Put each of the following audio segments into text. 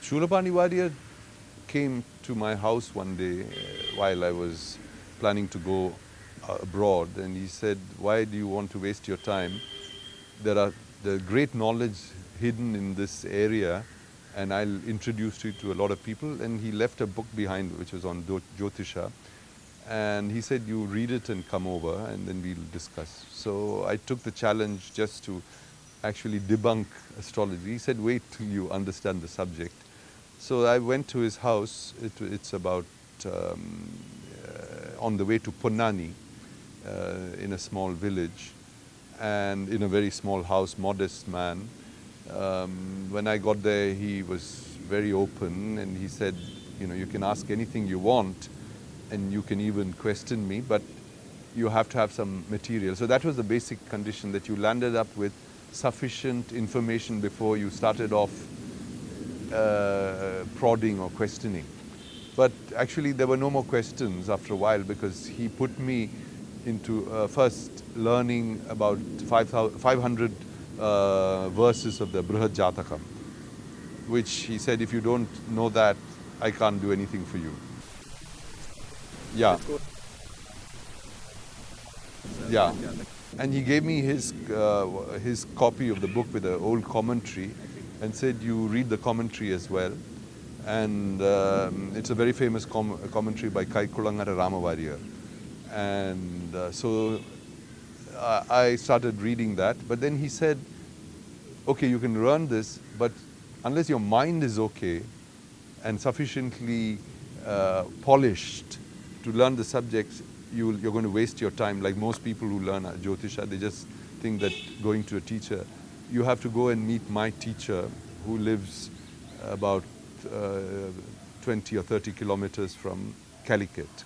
Shulapani Varier came to my house one day while I was planning to go abroad, and he said, "Why do you want to waste your time? There are the great knowledge hidden in this area, and I'll introduce you to a lot of people." And he left a book behind which was on Jyothisha, and he said, "You read it and come over, and then we'll discuss." So I took the challenge just to actually debunk astrology. He said, "Wait till you understand the subject." So I went to his house. It's about on the way to Ponnani, in a small village, and in a very small house, modest man. When I got there, he was very open, and he said, "You can ask anything you want, and you can even question me, but you have to have some material." So that was the basic condition, that you landed up with sufficient information before you started off prodding or questioning. But actually there were no more questions after a while, because he put me into first learning about 500 verses of the Brihad Jatakam, which he said, if you don't know that, I can't do anything for you. Yeah. Yeah. And he gave me his copy of the book with an old commentary and said, "You read the commentary as well." And it's a very famous commentary by Kaikulangara Ramavarier. And so I started reading that. But then he said, "Okay, you can learn this, but unless your mind is okay and sufficiently polished to learn the subjects, you're going to waste your time. Like most people who learn Jyotisha, they just think that going to a teacher, you have to go and meet my teacher, who lives about 20 or 30 kilometers from Calicut.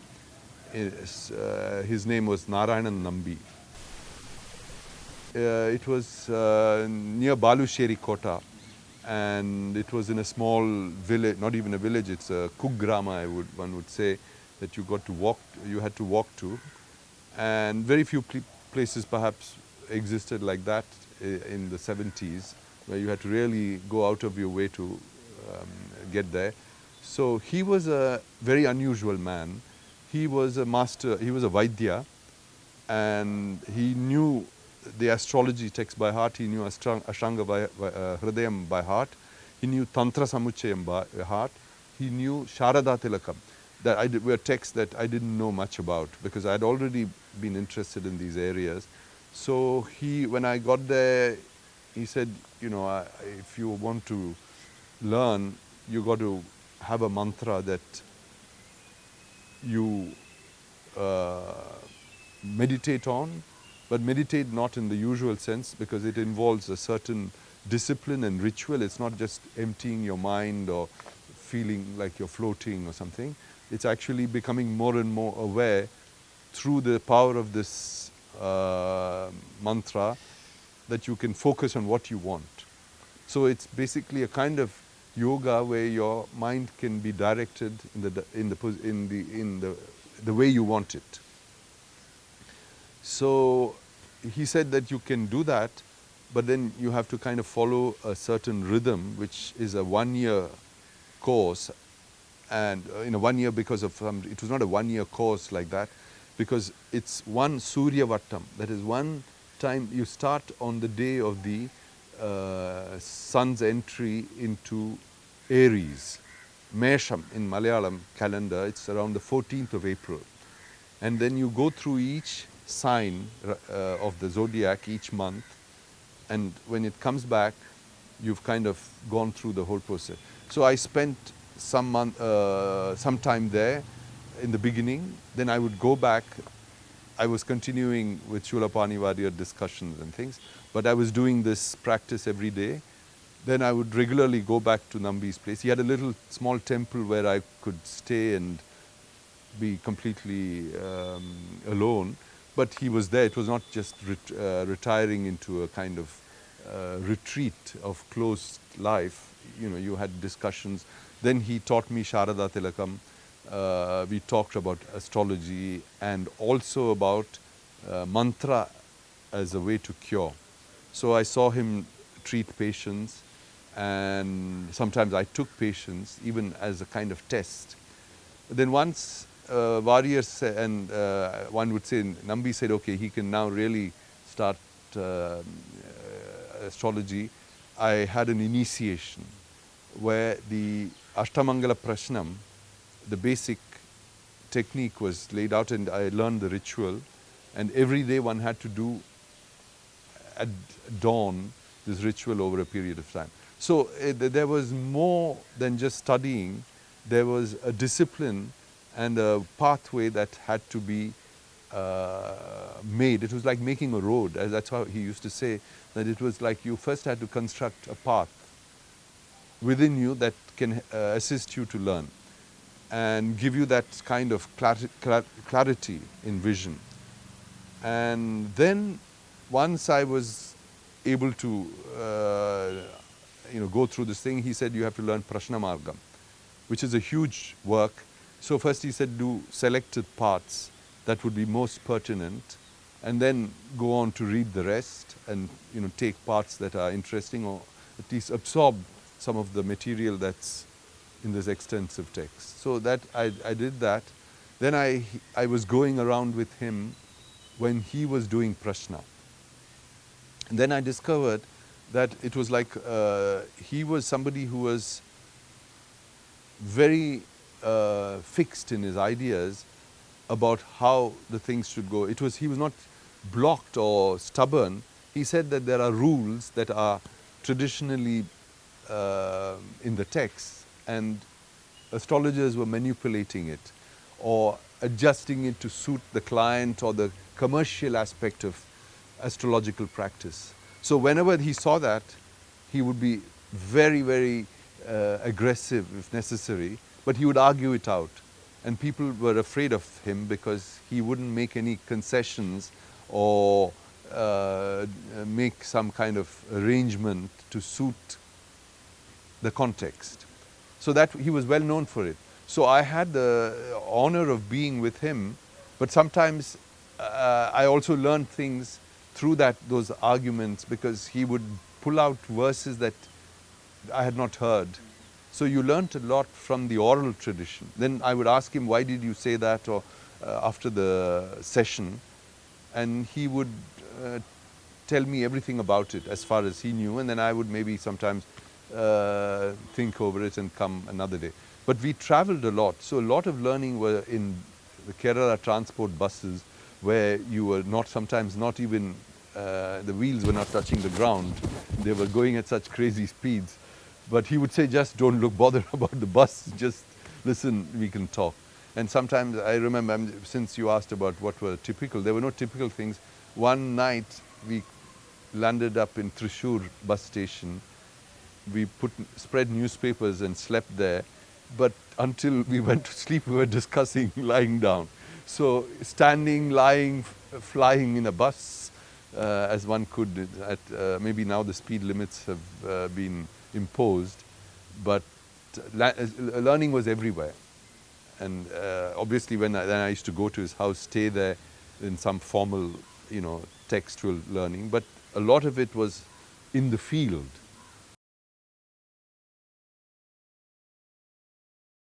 His name was Narayanan Nambi. It was near Balusheri Kota, and it was in a small village, not even a village, it's a kugrama, one would say, that you had to walk to. And very few places perhaps existed like that in the 70s, where you had to really go out of your way to get there. So he was a very unusual man. He was a master, he was a Vaidya, and he knew the astrology text by heart. He knew Ashtanga Hridayam by heart. He knew Tantra Samuchayam by heart. He knew Sharada Tilakam. That were texts that I didn't know much about, because I had already been interested in these areas. So when I got there, he said, if you want to learn, you got to have a mantra that you meditate on, but meditate not in the usual sense, because it involves a certain discipline and ritual. It's not just emptying your mind or feeling like you're floating or something. It's actually becoming more and more aware through the power of this mantra, that you can focus on what you want. So it's basically a kind of yoga where your mind can be directed in the way you want it. So he said that you can do that, but then you have to kind of follow a certain rhythm, which is a 1-year course. And in a 1 year, because of it was not a 1-year course like that, because it's one Surya Vattam. That is one time you start on the day of the sun's entry into Aries. Mesham in Malayalam calendar, it's around the 14th of April. And then you go through each sign of the zodiac each month, and when it comes back, you've kind of gone through the whole process. So I spent some time there in the beginning. Then I would go back. I was continuing with Shulapani Varier discussions and things, but I was doing this practice every day. Then I would regularly go back to Nambi's place. He had a little small temple where I could stay and be completely alone, but he was there. It was not just retiring into a kind of retreat of closed life. You had discussions. Then he taught me Sharada Tilakam. We talked about astrology and also about mantra as a way to cure. So I saw him treat patients, and sometimes I took patients even as a kind of test. Then once Varier and one would say Nambi said, okay, he can now really start astrology. I had an initiation where the Ashtamangala Prashnam, the basic technique was laid out, and I learned the ritual, and every day one had to do at dawn this ritual over a period of time. So there was more than just studying. There was a discipline and a pathway that had to be made. It was like making a road. That's how he used to say, that it was like you first had to construct a path within you that can assist you to learn and give you that kind of clarity in vision. And then once I was able to go through this thing, he said you have to learn Prashna Margam, which is a huge work. So first he said do selected parts that would be most pertinent, and then go on to read the rest and take parts that are interesting, or at least absorb some of the material that's in this extensive text. So that I did that. Then I was going around with him when he was doing Prashna. And then I discovered that it was like he was somebody who was very fixed in his ideas about how the things should go. He was not blocked or stubborn. He said that there are rules that are traditionally in the text, and astrologers were manipulating it or adjusting it to suit the client or the commercial aspect of astrological practice. So whenever he saw that, he would be very, very aggressive if necessary, but he would argue it out. And people were afraid of him because he wouldn't make any concessions or make some kind of arrangement to suit the context. So that he was well known for it. So I had the honor of being with him, but sometimes I also learned things through those arguments, because he would pull out verses that I had not heard. So you learnt a lot from the oral tradition. Then I would ask him, why did you say that, or after the session, and he would tell me everything about it as far as he knew, and then I would maybe sometimes think over it and come another day. But we traveled a lot, so a lot of learning were in the Kerala transport buses, where you were sometimes not even, the wheels were not touching the ground. They were going at such crazy speeds. But he would say, just don't bother about the bus, just listen, we can talk. And sometimes I remember, since you asked about what were typical, there were no typical things. One night we landed up in Thrissur bus station. We spread newspapers and slept there. But until we went to sleep, we were discussing lying down. So standing, lying, flying in a bus, as one could, maybe now the speed limits have been imposed, but learning was everywhere. And obviously then I used to go to his house, stay there in some formal, textual learning, but a lot of it was in the field.